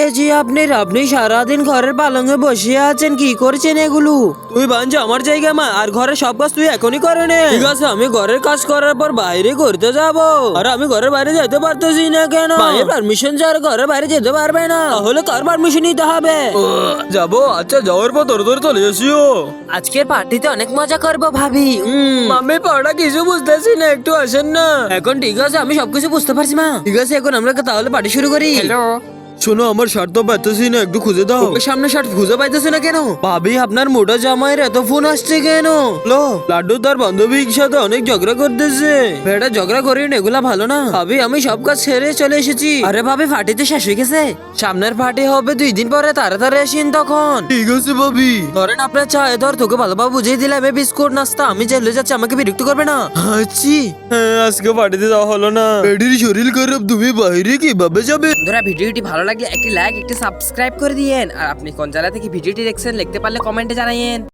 দেখেছি আপনি সারাদিন ঘরের পালঙ্গে বসে আছেন, কি করছেন এগুলো? তুই বাঞ্চ আমার জায়গা মা, আর ঘরের সব কাজ তুই এখনই করে নে। ঠিক আছে, আমি ঘরের কাজ করার পর বাইরে করতে যাব। আর আমি ঘরের বাইরে যেতে পারতেছি না কেন? মায়ের পারমিশন ছাড়া ঘরের বাইরে যেতে পারবে না, তাহলে কার পারমিশন নিতে হবে? যাবো, আচ্ছা যাওয়ার পর তোর চলে এসিও। আজকের পার্টিতে অনেক মজা করবো ভাবি। আমি পড়া কিছু বুঝতেছি না, একটু আসেন না। এখন ঠিক আছে, আমি সবকিছু বুঝতে পারছি মা। ঠিক আছে, এখন আমরা তাহলে পার্টি শুরু করি। শোনো, আমার শার্ট তো পাইতেছি না, একটু খুঁজে দাও। ওকে সামনে শার্ট খুঁজে পাইতেছে না কেন? ভাবি আপনার মোটা জামাইয়ের এত ফোন আসছে কেন? লো, লাড্ডু তার বান্ধবীর সাথে অনেক ঝগড়া করতেছে। বেটা ঝগড়া করিন, এগুলা ভালো না। ভাবি আমি সব কাজ ছেড়ে চলে এসেছি। আরে ভাবি, পার্টিতে শেষ হয়ে গেছে, সামনের পার্টি হবে 2 দিন পরে, তাড়াতাড়ি আসেন তখন। ঠিক আছে ভাবি। ধরেন আপনার চা, ধর তোকে ভালোভাবে বুঝিয়ে দিলাম, বিস্কুট নাস্তা, আমি চলে যাচ্ছি, আমাকে বিরক্ত করবে না। আচ্ছি, হ্যাঁ, আজকে পার্টিতে যাওয়া হলো না। বেডির শরীর খারাপ, তুমি বাইরে কিভাবে যাবে? বন্ধুরা, ভিডিওটি ভালো লাগলে একটি লাইক, একটি সাবস্ক্রাইব করে দিয়েন। আর আপনি কোন জেলা থেকে ভিডিওটি দেখছেন লিখতে পারলে কমেন্টে জানাইয়েন।